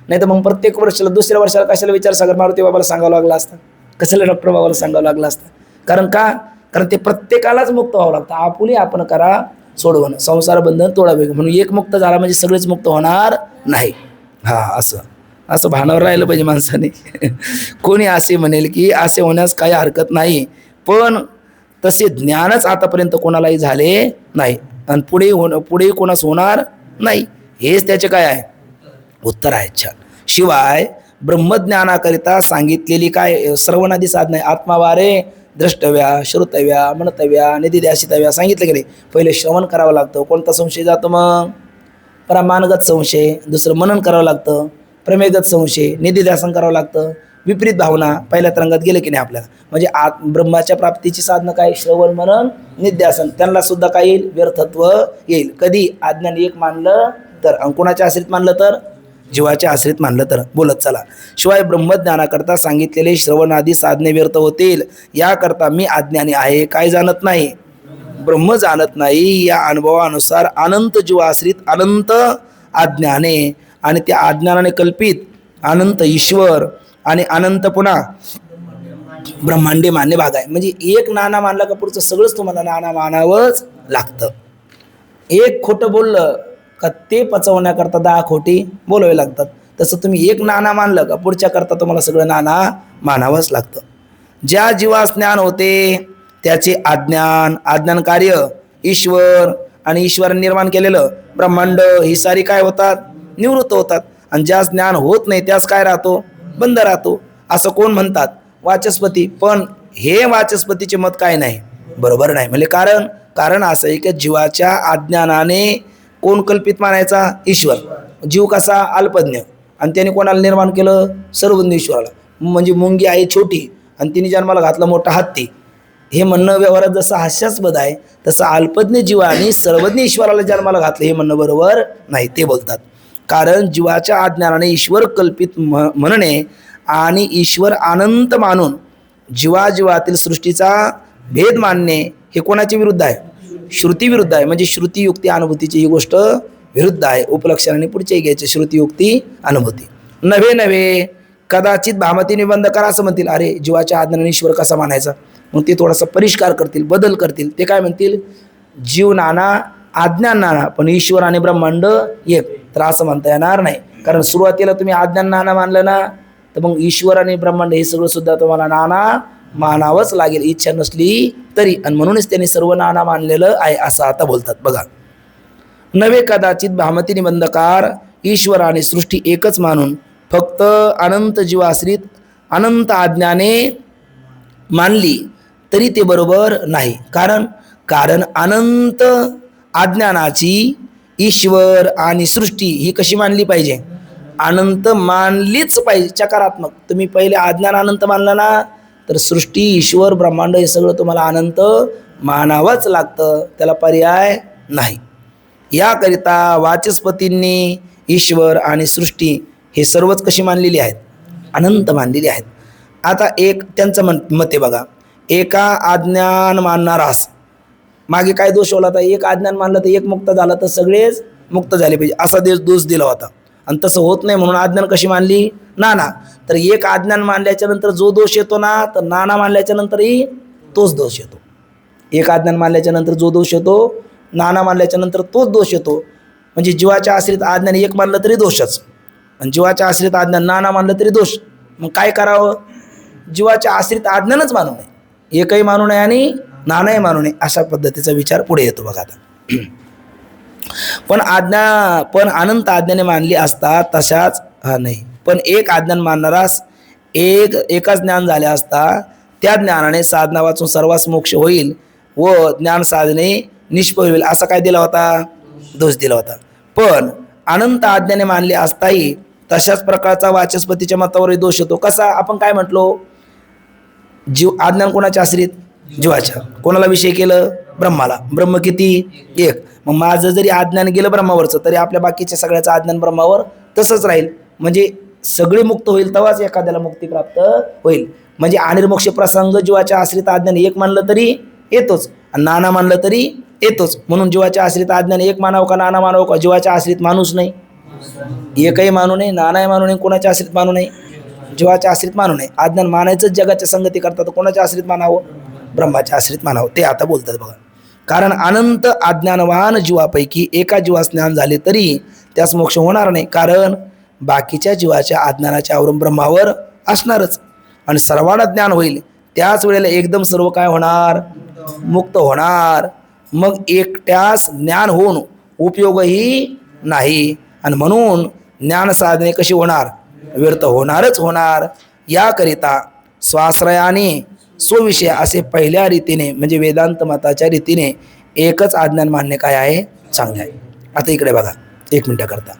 नाही तर मग प्रत्येक वर्षाला दुसऱ्या वर्षाला कशाला विचारसागर मारुती बाबाला सांगावं लागलं असतं, कशाला डॉक्टर बाबाला सांगावं लागलं असतं. कारण का, कारण ते प्रत्येकालाच मुक्त व्हावं लागतं. आपुली आपण करा सोडवणं, संसार बंधन तोडावे. म्हणून एक मुक्त झाला म्हणजे सगळेच मुक्त होणार नाही. असं असं भानावर राहिलं पाहिजे माणसाने. कोणी असे म्हणेल की असे होण्यास काही हरकत नाही, पण तसे ज्ञानच आतापर्यंत कोणालाही झाले नाही आणि पुढे कोणास होणार नाही. हेच त्याचे काय आहे उत्तर आहे. छान. शिवाय ब्रह्मज्ञानाकरिता सांगितलेली काय श्रवणादी साधना आहे. आत्मावारे द्रष्टव्या, श्रोतव्या, मनतव्या, निधिध्यासितव्या सांगितलं की नाही. पहिले श्रवण करावं लागतं, कोणता संशय जातो मग प्रमाणगत संशय, दुसरं मनन करावं लागतं, प्रमेयगत संशय, निधिध्यासन करावं लागतं, विपरीत भावना पहिल्या तरंगात गेले की नाही आपल्याला. म्हणजे ब्रह्माच्या प्राप्तीची साधनं काय, श्रवण मनन निध्यासन. त्यांना सुद्धा काय येईल, व्यर्थत्व येईल. कधी अज्ञान एक मानलं तर, आणि कोणाच्या आश्रित मानलं तर, जीवाच्या आश्रित मानलं तर. बोलत चला. शिवाय ब्रह्मज्ञानाकरता सांगितलेले श्रवणादी साधने व्यर्थ होतील. याकरता मी अज्ञानी आहे, काय जाणत नाही, ब्रह्म जाणत नाही. या अनुभवानुसार अनंत जीवाश्रित अनंत अज्ञाने आणि त्या अज्ञानाने कल्पित अनंत ईश्वर आणि अनंत पुन्हा ब्रह्मांडे मान्य भाग आहे. म्हणजे एक नाना मानला का पुढचं सगळंच तुम्हाला नाना मानावंच लागतं. एक खोटं बोललं का ते पचवण्याकरता 10 खोटी बोलावे लागतात. तसं तुम्ही एक नाना मानलं का पुढच्या करता तुम्हाला सगळं नाना मानावंच लागतं. ज्या जीवास ज्ञान होते त्याचे अज्ञान कार्य ईश्वर आणि ईश्वराने निर्माण केलेलं ब्रह्मांड ही सारी काय होतात, निवृत्त होतात. आणि ज्यास ज्ञान होत नाही त्यास काय राहतो, बंद राहतो, असं कोण म्हणतात, वाचस्पती. पण हे वाचस्पतीचे मत काय नाही, बरोबर नाही. म्हणजे कारण असं आहे की जीवाच्या अज्ञानाने कोण कल्पित मानायचा, ईश्वर. जीव कसा अल्पज्ञ, आणि त्याने कोणाला निर्माण केलं, सर्वज्ञ ईश्वराला. म्हणजे मुंगी आहे छोटी आणि तिने जन्माला घातला मोठा हत्ती. हे म्हणणं व्यवहारात जसं हास्यास्पद आहे तसं अल्पज्ञ जीवाने सर्वज्ञ ईश्वराला जन्माला घातलं हे म्हणणं बरोबर नाही. ते बोलतात कारण जीवाच्या अज्ञानाने ईश्वर कल्पित म्हणणे आणि ईश्वर अनंत मानून जीवाजीवातील सृष्टीचा भेद मानणे हे कोणाच्या विरुद्ध आहे, श्रुती विरुद्ध आहे. म्हणजे श्रुती युक्ती अनुभूतीची ही गोष्ट विरुद्ध आहे. उपलक्षणाने पुढचे घ्यायचे, श्रुती युक्ती अनुभूती. नव्हे कदाचित भामती निबंध करा असं म्हणतील, अरे जीवाच्या अज्ञानाने ईश्वर कसा मानायचा. मग ते थोडासा परिष्कार करतील, बदल करतील. ते काय म्हणतील, जीव नाना अज्ञान नाना पण ईश्वर आणि ब्रह्मांड एक. तर असं म्हणता येणार नाही, कारण सुरुवातीला तुम्ही अज्ञान नाना मानलं ना, तर मग ईश्वर आणि ब्रह्मांड हे सगळं सुद्धा तुम्हाला नाना मानावंच लागेल, इच्छा नसली तरी. आणि म्हणूनच त्यांनी सर्व नाना मानलेलं आहे असं आता बोलतात बघा. नवे कदाचित भामती निबंधकार ईश्वर आणि सृष्टी एकच मानून फक्त अनंत जीवाश्रित अनंत अज्ञाने मानली तरी ते बरोबर नाही. कारण अनंत अज्ञानाची ईश्वर आणि सृष्टी ही कशी मानली पाहिजे, अनंत मानलीच पाहिजे. चकारात्मक. तुम्ही पहिले अज्ञान अनंत मानलं ना, तर सृष्टी ईश्वर ब्रह्मांड हे सगळं तुम्हाला अनंत मानावंच लागतं, त्याला पर्याय नाही. याकरिता वाचस्पतींनी ईश्वर आणि सृष्टी हे सर्वच कशी मानलेली आहेत, अनंत मानलेली आहेत. आता एक त्यांचं मत आहे बघा, एका अज्ञान मानणारास मागे काय दोष होता, एक अज्ञान मानलं तर एक मुक्त झाला तर सगळेच मुक्त झाले पाहिजे असा दोष दिला होता. आणि तसं होत नाही म्हणून अज्ञान कशी मानली, नाना. तर एक अज्ञान मानल्याच्या नंतर जो दोष येतो ना, तर नाना मानल्याच्या नंतरही तोच दोष येतो. एक अज्ञान मानल्याच्या नंतर जो दोष येतो, नाना मानल्याच्या नंतर तोच दोष येतो. म्हणजे जीवाच्या आश्रित अज्ञान एक मानलं तरी दोषच, आणि जीवाच्या आश्रित अज्ञान नाना मानलं तरी दोष. मग काय करावं, जीवाच्या आश्रित अज्ञानच मानू नये, एकही मानू नये आणि नानाही मानू नये, अशा पद्धतीचा विचार पुढे येतो बघा आता. पण अनंत आज्ञाने मानली असता तशाच नाही. पण एक अज्ञान मानणारास एकच ज्ञान झाले असता त्या ज्ञानाने साधना वाचून सर्वांस मोक्ष होईल व ज्ञान साधने निष्फळ होईल असा काय दिला होता, दोष दिला होता. पण अनंत आज्ञाने मानली असताही तशाच प्रकारचा वाचस्पतीच्या मतावरही दोष होतो. कसा, आपण काय म्हटलो, जीव अज्ञान कोणाच्या आश्रित, जीवाच्या. कोणाला विषय केलं, ब्रह्माला. ब्रह्म किती, एक. मग माझं जरी अज्ञान गेलं ब्रह्मावरचं तरी आपल्या बाकीच्या सगळ्याचं अज्ञान ब्रह्मावर तसंच राहील. म्हणजे सगळे मुक्त होईल तेव्हाच एखाद्याला मुक्ती प्राप्त होईल. म्हणजे अनिर्मोक्ष प्रसंग जीवाच्या आश्रित अज्ञान एक मानलं तरी येतोच आणि नाना मानलं तरी येतोच. म्हणून जीवाच्या आश्रित अज्ञान एक मानावं का नाना मानावं का, जीवाच्या आश्रित माणूस नाही, एकही मानू नये, नानाही मानू नये, कोणाच्या आश्रित मानू नये, जीवाच्या आश्रित मानू नये. अज्ञान मानायचंच जगाच्या संगती करतात, कोणाच्या आश्रित मानावं, ब्रह्माच्या आश्रित मानावं. ते आता बोलतात बघा. कारण अनंत अज्ञानवान जीवापैकी एका जीवास ज्ञान झाले तरी त्यास मोक्ष होणार नाही, कारण बाकीच्या जीवाच्या अज्ञानाच्या आवरण ब्रह्मावर असणारच. आणि सर्वांना ज्ञान होईल त्याच वेळेला एकदम सर्व काय होणार, मुक्त होणार. मग एकट्यास ज्ञान होऊन उपयोगही नाही. आणि म्हणून ज्ञान साधने कशी होणार, व्यर्थ होणारच होणार. याकरिता स्वाश्रयाने स्वविषय असे पहिल्या रीतीने म्हणजे वेदांत मताच्या रीतीने एकच अज्ञान मानणे काय आहे, चांगले आहे. आता इकडे बघा, एक मिनटं करता.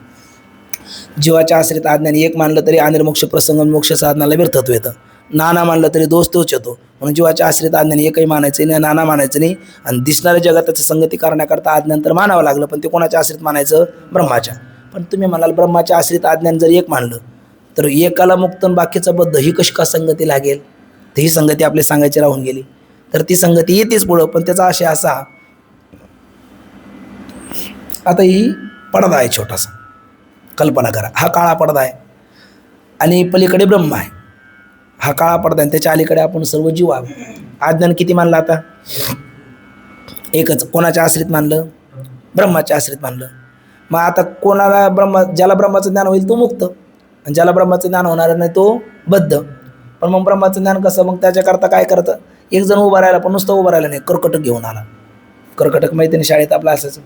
जीवाच्या आश्रित अज्ञान एक मानलं तरी अनिर्मोक्ष प्रसंग मोक्ष साधनाला व्यर्थत्व येतं, नाना मानलं तरी दोष तोच येतो. म्हणून जीवाच्या आश्रित अज्ञान एकही मानायचं नाही, नाना मानायचं नाही. आणि दिसणाऱ्या जगाताची संगती करण्याकरता अज्ञान तर मानावं लागलं, पण ते कोणाच्या आश्रित मानायचं, ब्रह्माच्या. पण तुम्ही म्हणाल ब्रह्माच्या आश्रित अज्ञान जर एक मानलं तर एकाला मुक्त बाकीचा बद्ध, ही कशी का संगती लागेल. तर ही संगती आपली सांगायची राहून गेली. तर ती संगती येतेच पुढं, पण त्याचा आशय असा, आता ही पडदा आहे छोटासा, कल्पना करा. हा काळा पडदा आहे आणि पलीकडे ब्रह्म आहे. हा काळा पडदा आहे, त्याच्या अलीकडे आपण सर्व जीव आहोत. अज्ञान किती मानलं आता, एकच. कोणाच्या आश्रित मानलं, ब्रह्माच्या आश्रित मानलं. मग आता कोणाला ज्याला ब्रह्माचं ज्ञान होईल तो मुक्त, आणि ज्याला ब्रह्माचं ज्ञान होणार नाही तो बद्ध. पण मग ब्रह्माचं ज्ञान कसं, मग त्याच्याकरता काय करतं, एक जण उभा राहिला, पण नुसतं उभा राहिला नाही, कर्कटक घेऊन आला. कर्कटक माहिती नाही, शाळेत आपला असायचं.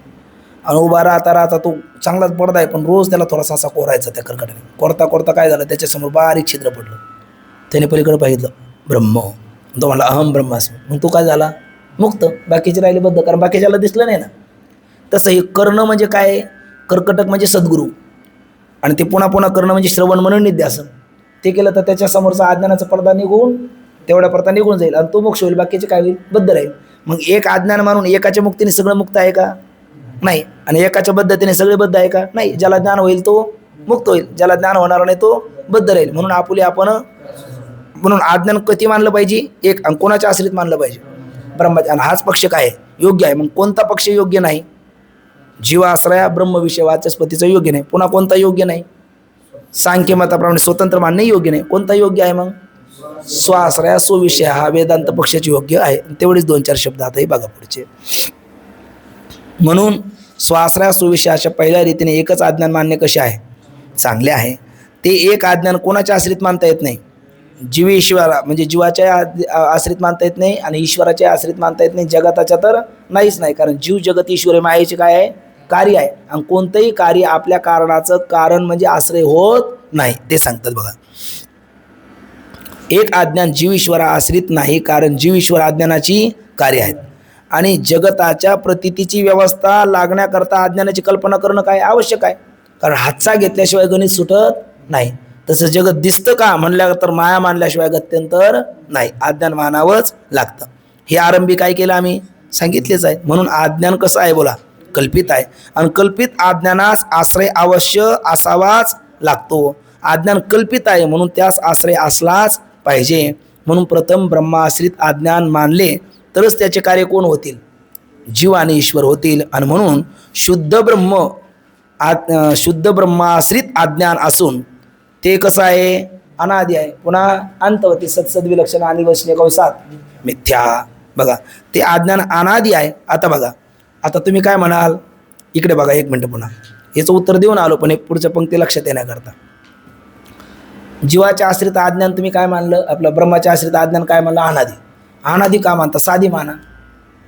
आणि उभा राहता तो चांगलाच पडदा आहे, पण रोज त्याला थोडासा असा कोरायचा त्या कर्कटाने. कोरता कोरता काय झालं, त्याच्यासमोर बारीक छिद्र पडलं. त्याने पलीकडे पाहिलं, ब्रह्म. तो म्हणला अहम ब्रह्मास्मी. मग तो काय झाला, मुक्त. बाकीचे राहिले बद्ध, कारण बाकीच्याला दिसलं नाही ना. तसं हे कर्ण म्हणजे काय, कर्कटक म्हणजे सद्गुरू, आणि ते पुन्हा पुन्हा कर्ण म्हणजे श्रवण म्हणून निध्यासन. ते केलं तर त्याच्यासमोरचा अज्ञानाचा पडदा निघून तेवढ्या पडदा निघून जाईल, आणि तो मोक्ष होईल. बाकीचे काय होईल, बद्ध राहील. मग एक अज्ञान मानून एकाच्या मुक्तीने सगळं मुक्त आहे का, नाही. आणि एकाच्या बद्धतेने सगळे बद्ध आहे का, नाही. ज्याला ज्ञान होईल तो मुक्त होईल, ज्याला ज्ञान होणार नाही तो बद्ध राहील. म्हणून आपुले आपण, म्हणून अज्ञान कधी मानलं पाहिजे, एक. आणि कोणाच्या आश्रित मानलं पाहिजे, ब्रह्माच्या. आणि हाच पक्ष काय योग्य आहे. मग कोणता पक्ष योग्य नाही, जीवाश्रया ब्रह्मविषय वाचस्पतीचं योग्य नाही. पुन्हा कोणता योग्य नाही, सांख्य मताप्रमाणे स्वतंत्र मानणे योग्य नाही. कोणता योग्य आहे मग, स्वाश्रया स्वविषय हा वेदांत पक्षाचे योग्य आहे. तेवढेच 2-4 शब्द आता हे बघा पुढचे. म्हणून स्वाश्रया स्वविषय अशा पहिल्या रीतीने एकच अज्ञान मानणे कसे आहे, चांगले आहे. ते एक अज्ञान कोणाच्या आश्रित मानता येत नाही, जीव ईश्वरा म्हणजे जीवाच्या आश्रित मानता येत नाही, आणि ईश्वराच्या आश्रित मानता येत नाही. जगताच्या तर नाहीच नाही, कारण जीव जगत ईश्वर मायेचे काय आहे, कार्य आहे. आणि कोणतंही कार्य आपल्या कारणाचं कारण म्हणजे आश्रय होत नाही, ते सांगतात बघा. एक अज्ञान जीव ईश्वरा आश्रित नाही, कारण जीव ईश्वर अज्ञानाची कार्य आहेत. आणि जगताच्या प्रतीतीची व्यवस्था लागण्याकरता अज्ञानाची कल्पना करणं काय आवश्यक आहे, कारण हातचा घेतल्याशिवाय गणित सुटत नाही. तसं जगत दिसतं का म्हणल्या तर माया मानल्याशिवाय गत्यंतर नाही, अज्ञान मानावंच लागतं. हे आरंभी काय केलं आम्ही सांगितलेच आहे. म्हणून अज्ञान कसं आहे बोला, कल्पित आहे. आणि कल्पित अज्ञानास आश्रय अवश्य असावाच लागतो. अज्ञान कल्पित आहे म्हणून त्यास आश्रय असलाच पाहिजे. म्हणून प्रथम ब्रह्माश्रित अज्ञान मानले तरच त्याचे कार्य कोण होतील, जीव आणि ईश्वर होतील. आणि म्हणून शुद्ध ब्रह्माश्रित अज्ञान असून ते कसं आहे, अनादि आहे. पुन्हा अंतवती सत्सद्विलक्षण आणि वैष्णव कंसात मिथ्या. बघा ते अज्ञान अनादि आहे. आता बघा, आता तुम्ही काय म्हणाल, इकडे बघा एक मिनटं, पुन्हा याचं उत्तर देऊन आलो, पण एक पुढच्या पंक्ती लक्षात येण्याकरता. जीवाच्या आश्रित अज्ञान तुम्ही काय मानलं, आपलं ब्रह्माच्या आश्रित अज्ञान काय मानलं, अनादि. अनादि का मानता, साधी माना.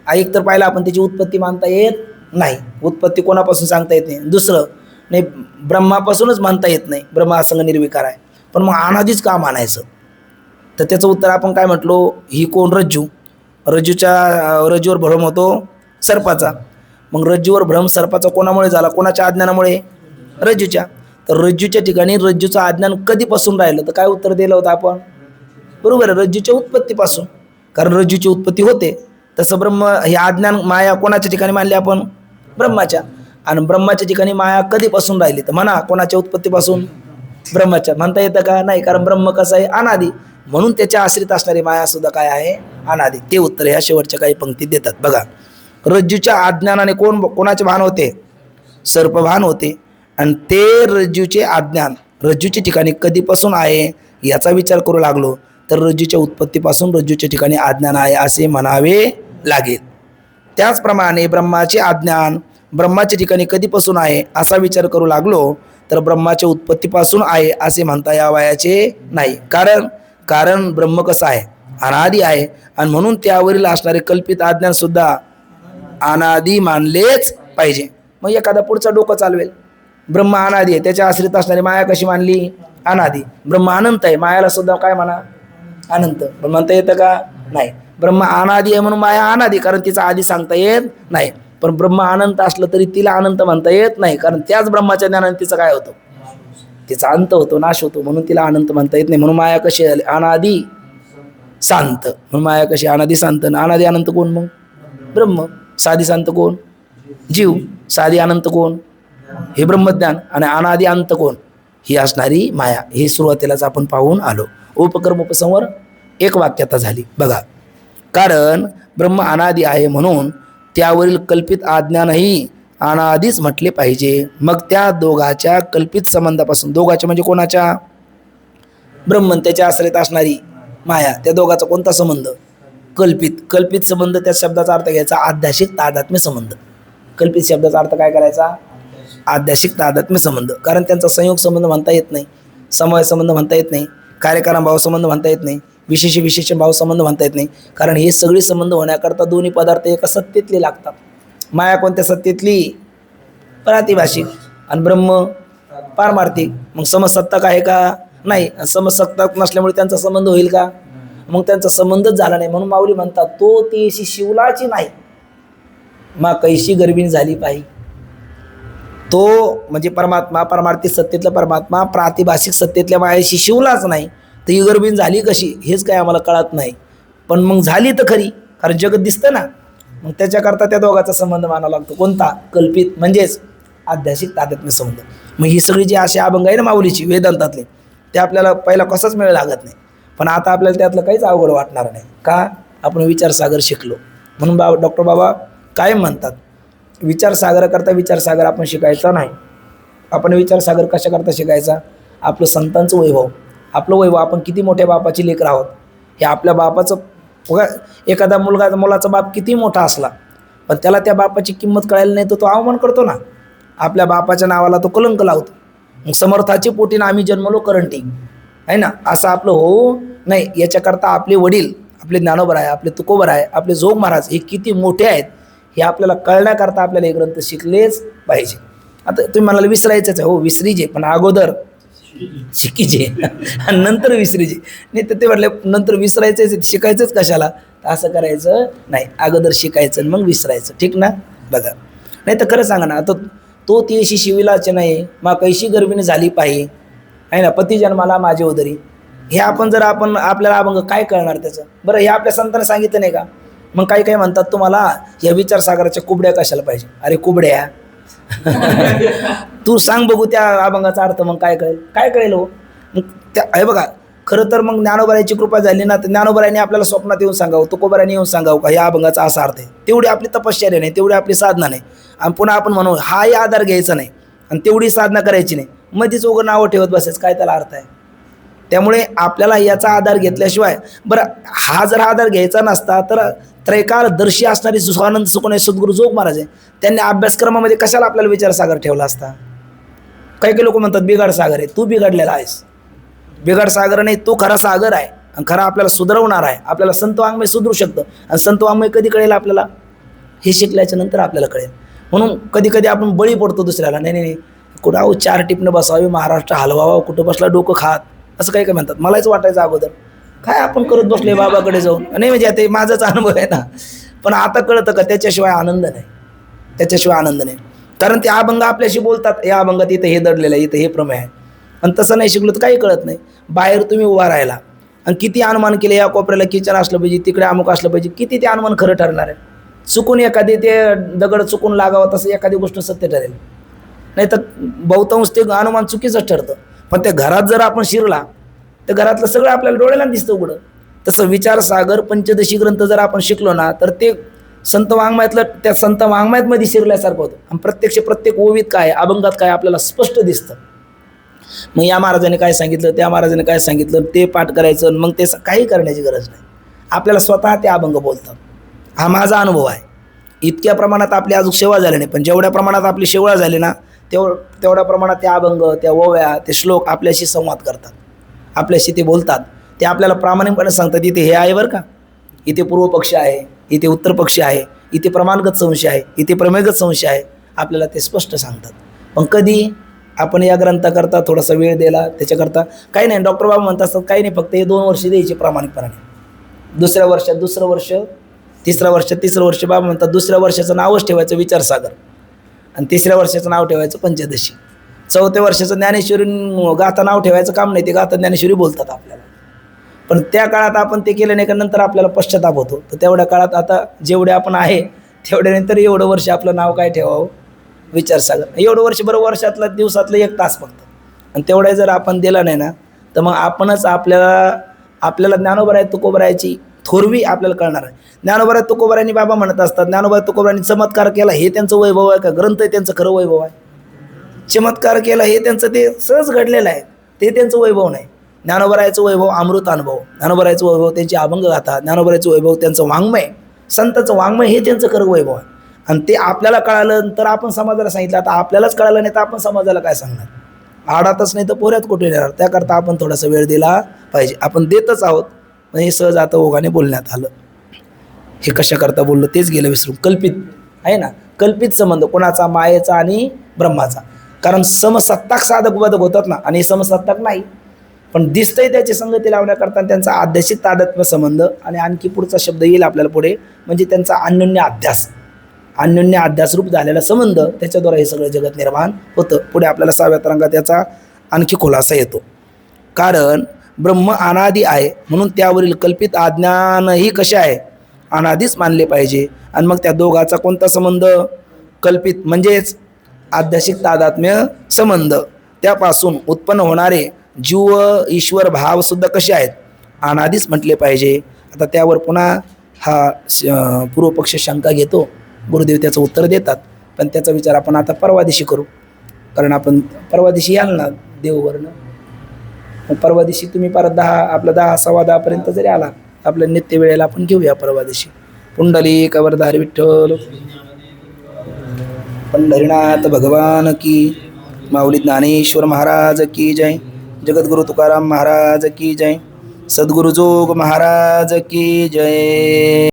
एक तर पाहिलं आपण, त्याची उत्पत्ती मानता येत नाही. उत्पत्ती कोणापासून सांगता येत नाही, दुसरं नाही, ब्रह्मापासूनच मानता येत नाही, ब्रह्मासंग निर्विकार आहे. पण मग अनादीच का मानायचं, तर त्याचं उत्तर आपण काय म्हटलो, ही कोण, रज्जू. रज्जूवर भ्रम होतो सर्पाचा. मग रज्जूवर भ्रम सर्पाचा कोणामुळे झाला, कोणाच्या अज्ञानामुळे, रज्जूच्या. तर रज्जूच्या ठिकाणी रज्जूचं अज्ञान कधीपासून राहिलं, तर काय उत्तर दिलं होतं आपण, बरोबर आहे, रज्जूच्या उत्पत्तीपासून, कारण रज्जूची उत्पत्ती होते. तसं ब्रह्म हे अज्ञान माया कोणाच्या ठिकाणी मानली आपण, ब्रह्माच्या. आणि ब्रह्माच्या ठिकाणी माया कधीपासून राहिली, तर म्हणा कोणाच्या उत्पत्तीपासून, ब्रह्माच्या. म्हणता येतं का, नाही, कारण ब्रह्म कसं आहे, अनादि. म्हणून त्याच्या आश्रित असणारी माया सुद्धा काय आहे, अनादि. ते उत्तर ह्या शेवटच्या काही पंक्तीत देतात बघा. रज्जूच्या अज्ञानाने कोणाचे भान होते, सर्पभान होते. आणि ते रज्जूचे अज्ञान रज्जूच्या ठिकाणी कधीपासून आहे याचा विचार करू लागलो तर रज्जूच्या उत्पत्तीपासून रज्जूच्या ठिकाणी अज्ञान आहे असे म्हणावे लागेल. त्याचप्रमाणे ब्रह्माचे अज्ञान ब्रह्माच्या ठिकाणी कधीपासून आहे असा विचार करू लागलो तर ब्रह्माच्या उत्पत्तीपासून आहे असे म्हणता यावयाचे नाही. कारण ब्रह्म कसं आहे, अनादि आहे. आणि म्हणून त्यावरील असणारे कल्पित अज्ञान सुद्धा अनादि मानलेच पाहिजे. मग एखादा पुढचा डोकं चालवेल, ब्रह्म अनादि आहे, त्याच्या आश्रित असणारी माया कशी मानली, अनादि. ब्रह्म अनंत आहे, मायाला सुद्धा काय म्हणा, अनंत. पण म्हणता येतं का, नाही. ब्रह्म अनादि आहे म्हणून माया अनादि, कारण तिचा आधी सांगता येत नाही. पण ब्रह्म अनंत असलं तरी तिला अनंत म्हणता येत नाही, कारण त्याच ब्रह्माच्या ज्ञानाने तिचं काय होतं, तिचा अंत होतो, नाश होतो. म्हणून तिला अनंत म्हणता येत नाही. म्हणून माया कशी झाली, अनादि शांत. म्हणून माया कशी, अनादि शांत. अनादि अनंत कोण, मग ब्रह्म. साधी शांत कोण, जीव. साधी अनंत कोण, हे ब्रह्मज्ञान. आणि अनादि अंत कोण, ही असणारी माया. हे सुरुवातीलाच आपण पाहून आलो. उपक्रम उपसंवर एक वाक्यता झाली बघा. कारण ब्रह्म अनादि आहे म्हणून त्यावरील कल्पित अज्ञानही अनादीच म्हटले पाहिजे. मग त्या दोघाच्या कल्पित संबंधापासून, दोघाच्या म्हणजे कोणाच्या, ब्रह्म त्याच्या आश्रित असणारी माया, त्या दोघाचा कोणता संबंध, कल्पित संबंध. त्या शब्दाचा अर्थ घ्यायचा आध्यासिक तादात्म्य संबंध. कल्पित शब्दाचा अर्थ काय करायचा, आध्यासिक तादात्म्य संबंध. कारण त्यांचा संयोग संबंध म्हणता येत नाही, समवाय संबंध म्हणता येत नाही, कार्यकारण भाव संबंध म्हणता येत नाही, विशेष भाव संबंध म्हणता येत नाही, कारण हे सगळे संबंध होण्याकरता दोन्ही पदार्थ एका सत्तेतले लागतात. माया कोणत्या सत्तेतली? प्रातिभाषिक. आणि ब्रह्म पारमार्थिक. मग समसत्ताक आहे का? नाही. समसत्ताक नसल्यामुळे त्यांचा संबंध होईल का? मग त्यांचा संबंधच झाला नाही. म्हणून माऊली म्हणतात तो तेशी शिवलाची नाही, मा कैशी गर्भिणी झाली पाहिजे. तो म्हणजे परमात्मा, परमार्थिक सत्तेतला परमात्मा प्रातिभाषिक सत्तेतल्या मायाशी शिवलाच नाही, तर ही गर्भिणी झाली कशी हेच काय आम्हाला कळत नाही. पण मग झाली तर खरी, कारण जगत दिसतं ना. मग त्याच्याकरता त्या दोघांचा संबंध मानावा लागतो. कोणता? कल्पित, म्हणजेच आध्यात्मिक तादात्म्य संबंध. मग ही सगळी जी अशी अभंग आहे ना माऊलीची वेदांतातले, ते आपल्याला पहिला कसाच मेळ लागत नाही. पण आता आपल्याला त्यातलं काहीच अवघड वाटणार नाही. का? आपण विचारसागर शिकलो. म्हणून डॉक्टर बाबा काय म्हणतात, विचारसागराकरता विचारसागर आपण शिकायचा नाही. आपण विचारसागर कशाकरता शिकायचा? आपलं संतांचं वैभव, आपलं वैभव, आपण किती मोठ्या बापाची लेकर आहोत हे आपल्या बापाचं. बघा, एखादा मुलाचा बाप किती मोठा असला पण त्याला त्या बापाची किंमत कळायला नाही तर तो अवमान करतो ना. आपल्या बापाच्या नावाला तो कलंक लावतो. मग समर्थाची पोटीनं आम्ही जन्मलो करंटी आहे ना, असं आपलं हो नाही. याच्याकरता आपले वडील, आपले ज्ञानोबा आहे, आपले तुकोबा आहे, आपले जोग महाराज हे किती मोठे आहेत हे आपल्याला कळण्याकरता आपल्याला हे ग्रंथ शिकलेच पाहिजे. आता तुम्ही म्हणाला विसरायचंच आहे, हो विसरीजे, पण अगोदर शिकीचे आणि नंतर विसरीजे. नाही तर ते म्हटले नंतर विसरायचं शिकायचंच कशाला, असं करायचं नाही. अगोदर शिकायचं मग विसरायचं. ठीक ना? बघा, नाही तर खरं सांगा ना, आता तो तीशी शिविलाच नाही, मा कैशी गर्भिणी झाली पाहिजे आहे ना, पती जन्माला माझे उदरी. हे आपण जर आपल्याला अभंग काय कळणार त्याचं? बरं, हे आपल्या संतांना सांगितलं नाही का? मग काही म्हणतात तुम्हाला या विचारसागराच्या कुबड्या कशाला पाहिजे. अरे कुबड्या तू सांग बघू त्या अभंगाचा अर्थ, मग काय कळेल हो? मग त्या हे बघा, खरं तर मग ज्ञानोबाराची कृपा झाली ना, तर ज्ञानोबारांनी आपल्याला स्वप्नात येऊन सांगावं, तुकोबारांनी येऊन सांगावं का या अभंगाचा असा अर्थ आहे. तेवढी आपली तपश्चर्या नाही, तेवढी आपली साधना नाही. आणि पुन्हा आपण म्हणू हाही आधार घ्यायचा नाही आणि तेवढी साधना करायची नाही, मध्येच उघड नावं ठेवत बसायचं, काय त्याला अर्थ आहे? त्यामुळे आपल्याला याचा आधार घेतल्याशिवाय, बरं हा जर आधार घ्यायचा नसता तर त्रैकालदर्शी असणारी स्वानंद सुखोने सद्गुरू जोग महाराज आहे, त्यांनी अभ्यासक्रमामध्ये कशाला आपल्याला विचारसागर ठेवला असता? काही लोक म्हणतात बिघाड सागर आहे. तू बिघडलेला आहेस. बिघाड सागर नाही, तो खरा सागर आहे आणि खरा आपल्याला सुधारवणार आहे. आपल्याला संत वाङ्मय सुधरू शकतं. आणि संत वाङ्मय कधी कळेल आपल्याला? हे शिकल्याच्या नंतर आपल्याला कळेल. म्हणून कधी आपण बळी पडतो दुसऱ्याला. नाही कुठं अहो 4 टिपणं बसावी, महाराष्ट्र हलवावा, कुठं बसला डोकं खात, असं काही म्हणतात. मलाच वाटायचं अगोदर काय आपण करत बसले बाबाकडे जाऊन. नाही म्हणजे आता माझाच अनुभव आहे ना. पण आता कळतं का त्याच्याशिवाय आनंद नाही, त्याच्याशिवाय आनंद नाही. कारण ते अभंग आपल्याशी बोलतात, या अभंगात इथं हे दडलेलं आहे, इथं हे प्रमेय आहे. आणि तसं नाही शिकलो तर काही कळत नाही. बाहेर तुम्ही उभा राहिला आणि किती अनुमान केले, या कोपऱ्याला किचन असलं पाहिजे, तिकडे अमुक असलं पाहिजे, किती ते अनुमान खरं ठरणार आहे? चुकून एखादी ते दगड चुकून लागावं तसं एखादी गोष्ट सत्य ठरेल. नाही तर बहुतांश ते अनुमान चुकीचं ठरतं. पण त्या घरात जर आपण शिरला तर घरातलं सगळं आपल्याला डोळ्याला दिसतं उघडं. तसं विचारसागर पंचदशी ग्रंथ जर आपण शिकलो ना तर ते संत वाङ्मयातलं त्या संत वाङ्मयातमध्ये शिरल्यासारखं होतं. आणि प्रत्येक ओवीत काय, अभंगात काय आपल्याला स्पष्ट दिसतं. मग या महाराजाने काय सांगितलं, त्या महाराजाने काय सांगितलं, ते पाठ करायचं, मग ते काही करण्याची गरज नाही. आपल्याला स्वतः ते अभंग बोलतात. हा माझा अनुभव आहे. इतक्या प्रमाणात आपली अजून सेवा झाली नाही, पण जेवढ्या प्रमाणात आपली सेवा झाली ना तेवढ्या प्रमाणात त्या अभंग, त्या ओव्या, ते श्लोक आपल्याशी संवाद करतात, आपल्याशी ते बोलतात. ते आपल्याला प्रामाणिकपणे सांगतात इथे हे आहे बरं का, इथे पूर्व पक्ष आहे, इथे उत्तर पक्ष आहे, इथे प्रमाणगत संशय आहे, इथे प्रमेयगत संशय आहे. आपल्याला ते स्पष्ट सांगतात. पण कधी आपण या ग्रंथाकरता थोडासा वेळ दिला त्याच्याकरता काही नाही. डॉक्टर बाबा म्हणत असतात काही नाही, फक्त हे 2 वर्ष द्यायचे प्रामाणिकपणाने. दुसऱ्या वर्षात 2रं वर्ष, तिसरं वर्ष बाबा म्हणतात दुसऱ्या वर्षाचं नावच ठेवायचं विचारसागर आणि तिसऱ्या वर्षाचं नाव ठेवायचं पंचदशी. 4थ्या वर्षाचं ज्ञानेश्वरी गाथा नाव ठेवायचं काम नाही, ते गाथा ज्ञानेश्वरी बोलतात आपल्याला. पण त्या काळात आपण ते केलं नाही का नंतर आपल्याला पश्चाताप होतो. तर तेवढ्या काळात आता जेवढे आपण आहे तेवढ्यानंतर एवढं वर्ष आपलं नाव काय ठेवावं, विचारसागर. एवढं वर्ष बरं, वर्षातलं दिवसातलं 1 तास फक्त. आणि तेवढ्या जर आपण दिला नाही ना तर मग आपणच आपल्याला ज्ञानोबा तुकोबारायची थोरवी आपल्याला कळणार आहे. ज्ञानोबा तुकोबारांनी बाबा म्हणत असतात, ज्ञानोबा तुकोबारांनी चमत्कार केला हे त्यांचं वैभव आहे का? ग्रंथ आहे त्यांचं खरं वैभव आहे. चमत्कार केला हे त्यांचं ते सहज घडलेलं आहे, ते त्यांचं वैभव नाही. ज्ञानोबारायचं वैभव अमृत अनुभव, ज्ञानोबारायचं वैभव त्यांची अभंग गाथा, ज्ञानोबारायचं वैभव त्यांचं वाङ्मय, संतांचं वाङ्मय हे त्यांचं खरं वैभव आहे. आणि ते आपल्याला कळालं तर आपण समाजाला सांगितलं. आता आपल्यालाच कळालं नाही तर आपण समाजाला काय सांगणार? आडातच नाही तर पोऱ्यात कुठे येणार? त्याकरता आपण थोडासा वेळ दिला पाहिजे. आपण देतच आहोत, हे सहज आता ओघाने बोलण्यात आलं. हे कशाकरता बोललो तेच गेलं विसरून. कल्पित आहे ना, कल्पित संबंध कोणाचा, मायेचा आणि ब्रह्माचा. कारण समसत्ताक साधक बाधक होतात ना, आणि समसत्ताक नाही, पण दिसतंय त्याची संगती लावण्याकरता त्यांचा आध्यासिक तादात्म्य संबंध. आणि आणखी पुढचा शब्द येईल आपल्याला पुढे, म्हणजे त्यांचा अन्योन्य अध्यास, अन्योन्य अध्यासरूप झालेला संबंध, त्याच्याद्वारे हे सगळं जगत निर्माण होतं. पुढे आपल्याला 6व्या तरंगात याचा आणखी खुलासा येतो. कारण ब्रह्म अनादी आहे म्हणून त्यावरील कल्पित अज्ञानही कसे आहे, अनादीच मानले पाहिजे. आणि मग त्या दोघाचा कोणता संबंध, कल्पित म्हणजेच आध्यासिक तादात्म्य संबंध, त्यापासून उत्पन्न होणारे जीव ईश्वर भाव सुद्धा कसे आहेत, अनादीच म्हटले पाहिजे. आता त्यावर पुन्हा हा पूर्वपक्ष शंका घेतो, गुरुदेव त्याचं उत्तर देतात, पण त्याचा विचार आपण आता परवा दिवशी करू. कारण आपण परवा दिवशी याल ना देववरनं, मग परवा दिवशी तुम्ही परत 10 सव्वा 10 पर्यंत जरी आला, आपल्या नित्य वेळेला आपण घेऊया परवा दिवशी. पुंडलिक वरदारी विठ्ठल, पंढरीनाथ भगवान की, माऊली ज्ञानेश्वर महाराज की जय, जगद्गुरु तुकाराम महाराज की जय, सद्गुरु जोग महाराज की जय.